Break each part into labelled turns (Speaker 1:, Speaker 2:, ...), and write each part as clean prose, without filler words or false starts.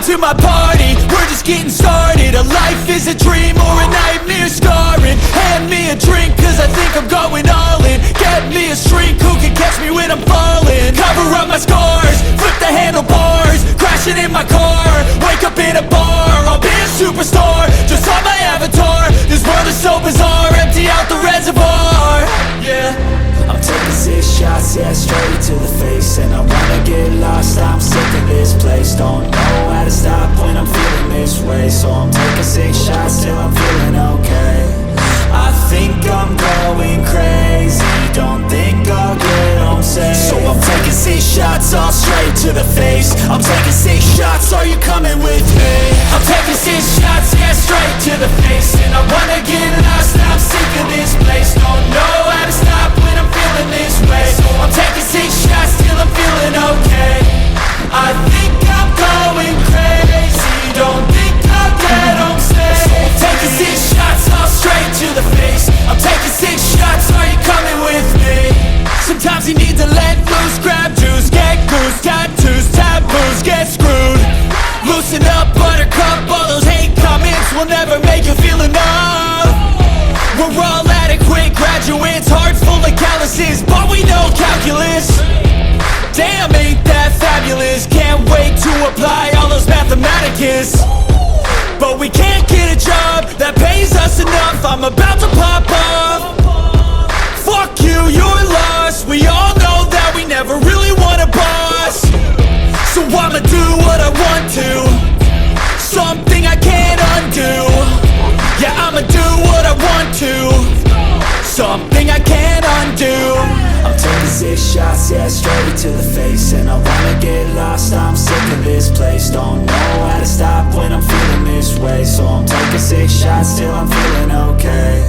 Speaker 1: Welcome to my party, we're just getting started. A life is a dream or a nightmare scarring. Hand me a drink cause I think I'm going all in. Get me a shrink who can catch me when I'm falling. Cover up my scars, flip the handlebars. Crashing in my car, wake up in a bar. I'll be a superstar, just on my avatar. This world is so bizarre, empty out the reservoir. Yeah,
Speaker 2: I'm taking 6 shots, yeah, straight to the face. And I wanna get lost, I'm sick of this place. Don't know how to stop when I'm feeling this way. So I'm taking 6 shots till I'm feeling okay. I think I'm going crazy, don't think I'll get home safe. So I'm taking 6 shots, all straight to the face. I'm taking 6 shots, are you coming with me?
Speaker 1: I'm taking 6 shots, yeah, straight to the face. And I wanna get lost, I'm sick of this place. Don't know how to stop when I'm feeling this way. So I'm taking 6 shots till I'm feeling okay. I think I'm going crazy, don't think I'll get home safe. So I'm taking 6 shots, all straight to the face. I'm taking 6 shots, are you coming with me? Sometimes you need to let loose, grab juice, get goose, tattoos, taboos, get screwed. Loosen up, buttercup, all those hate comments will never make you feel enough. We're all adequate graduates, hearts full of calluses, but we know calculus. Damn, ain't that fabulous, can't wait to apply all those mathematicus. But we can't get a job that pays us enough, I'm about to pop off. Fuck you, you're lost, we all know that we never really want a boss. So I'ma do what I want to, something I can't undo. Yeah, I'ma do what I want to, something I can't undo.
Speaker 2: I'm taking 6 shots, yeah, straight to the face. And I wanna get lost, I'm sick of this place. Don't know how to stop when I'm feeling this way. So I'm taking 6 shots till I'm feeling okay.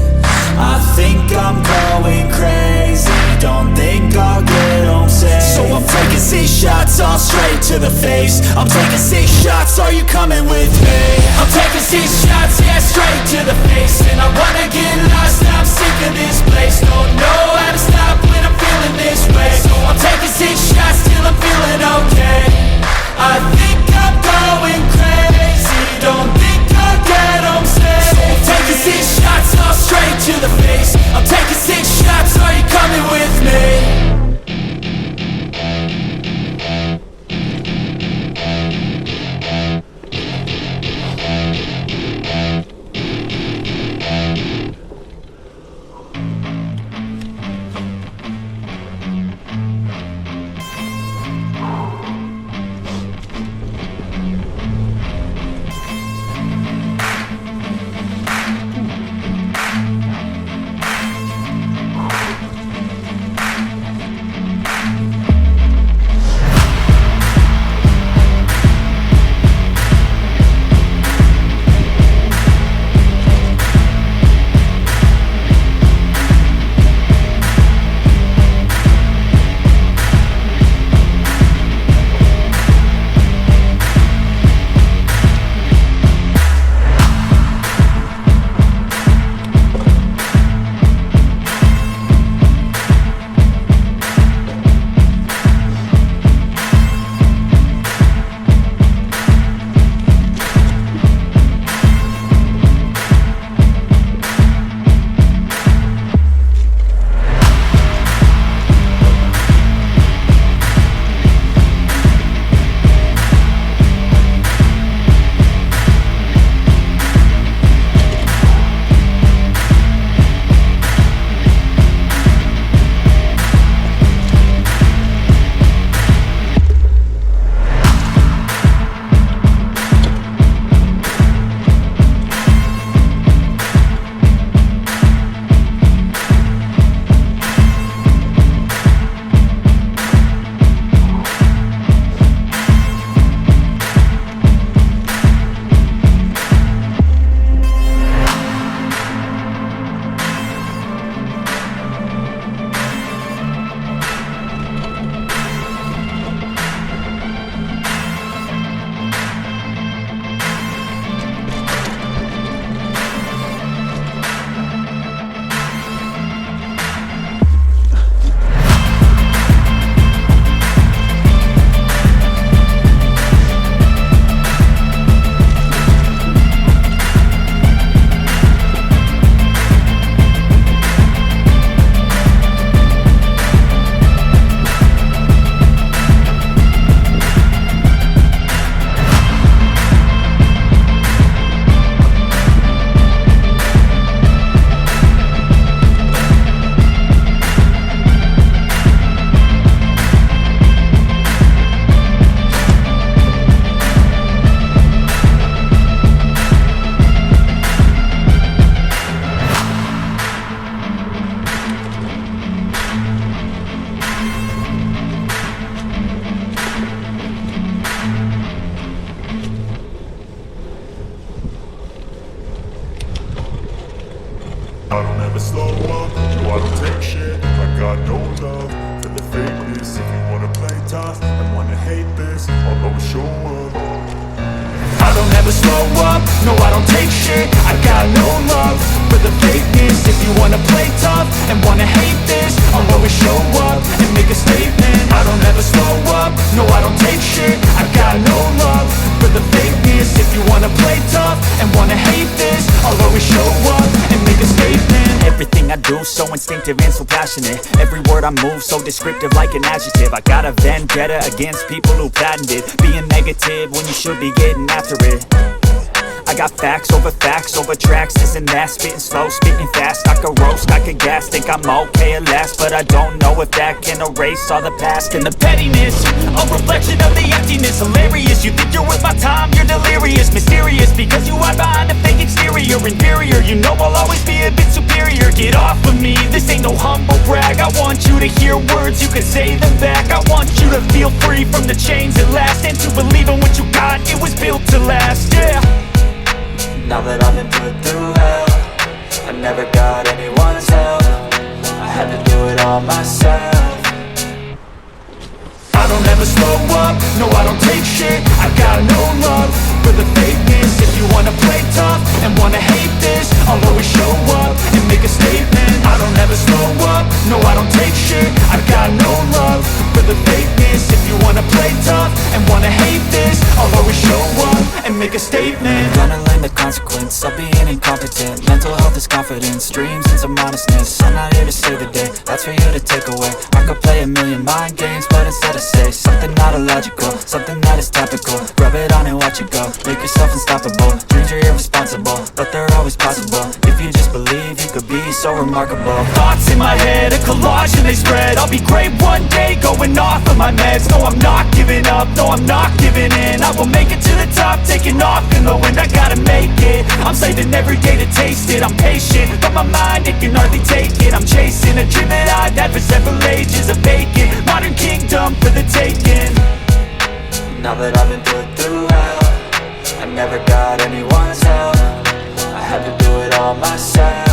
Speaker 2: I think I'm going crazy, don't think I'll get home safe. So I'm taking 6 shots, all straight to the face. I'm taking 6 shots, are you coming with me?
Speaker 1: I'm taking 6 shots, yeah, straight to the face. And I wanna get lost, I'm sick of this place. Don't know how to stop when I'm feeling this way. So I'm taking 6 shots till I'm feeling okay. I think I'm going crazy, don't think I'll get home safe. So I'm taking 6 shots, all straight to the face. I'm taking 6 shots, are you coming with me?
Speaker 3: I don't ever slow up, no I don't take shit. I got no love for the fakeness. If you wanna play tough and wanna hate this, I'll always show up.
Speaker 1: I don't ever slow up, no I don't take shit. I got no love for the fakeness. If you wanna play tough and wanna hate this, I'll always show up and make a statement. I don't ever slow up, no I don't take shit. I got no love for the fakeness. If you wanna play tough and wanna hate this, I'll always show up and make a statement. Everything I do so instinctive and so passionate. Every word I move so descriptive like an adjective. I got a vendetta against people who patented being negative when you should be getting after it. I got facts over tracks, this and that. Spitting slow, spitting fast, I could roast, I could gas. Think I'm okay at last, but I don't know if that can erase all the past. And the pettiness, a reflection of the emptiness. Hilarious, you think you're worth my time, you're delirious. Mysterious, because you hide behind a fake exterior. Inferior, you know I'll always be a bit superior. Get off of me, this ain't no humble brag. I want you to hear words, you can say them back. I want you to feel free from the chains at last, and to believe in what you got, it was built to last, yeah.
Speaker 2: Now that I've been put through hell, I never got anyone's help. I had to do it all myself.
Speaker 1: I don't ever slow up, no I don't take shit. I got no love for the fakeness. If you wanna play tough and wanna hate this, I'll always show up and make a statement. I don't ever slow up, no I don't take shit. I got no love for the fakeness. If you wanna play tough and wanna hate this, I'll always show up and make a statement.
Speaker 2: Gonna learn the consequence of being incompetent. Mental health is confidence, dreams and some honestness. I'm not here to save the day, that's for you to take away. I could play a million mind games, but instead I say something not illogical, something that is topical. Rub it on and watch it go, make yourself unstoppable. Dreams are irresponsible, but they're always possible. If you just believe, you could be so remarkable.
Speaker 1: Thoughts in my head, a collage and they spread. I'll be great one day, going off of my meds. No, I'm not giving up, no, I'm not giving in. I will make it to the top, taking off in the wind. I gotta make it, I'm saving every day to taste it. I'm patient, but my mind, it can hardly take it. I'm chasing a dream that I've had for several ages. A vacant, modern kingdom for the taking.
Speaker 2: Now that I've been put through hell, I never got anyone's help. I had to do it all myself.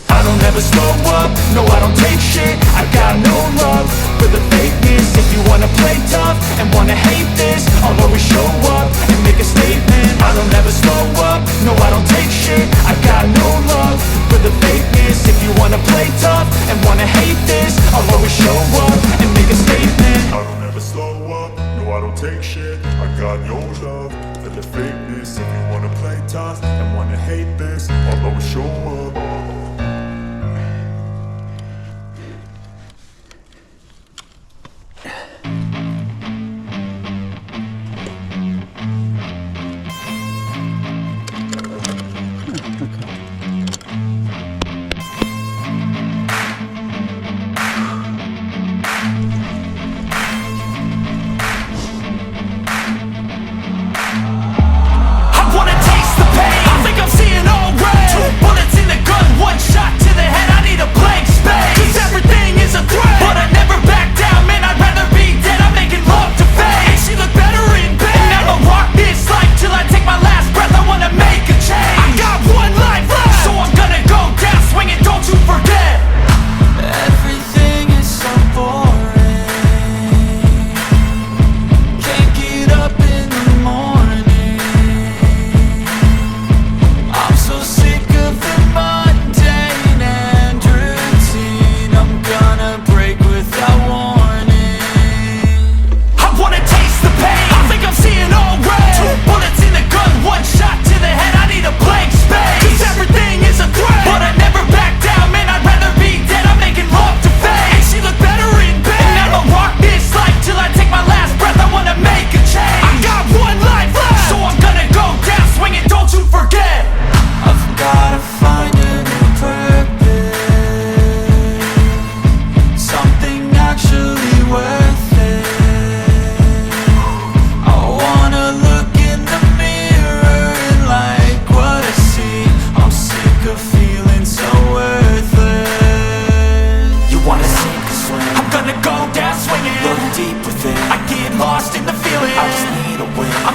Speaker 1: I don't ever slow up, no I don't take shit. I got no love for the fakeness. If you wanna play tough and wanna hate this, I'll always show up and make a statement. I don't ever slow up, no I don't take shit. I got no love for the fakeness. If you wanna play tough and wanna hate this, I'll always show up and make a statement.
Speaker 3: I don't ever slow up, no I don't take shit. I got no love for the fakeness. If you wanna play tough and wanna hate this, I'll always show up.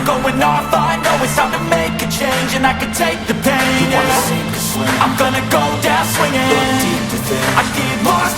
Speaker 1: going off, I know it's time to make a change, and I can take the pain.
Speaker 2: You wanna sink or swing.
Speaker 1: I'm gonna go down swinging.
Speaker 2: Look deep within.
Speaker 1: I get lost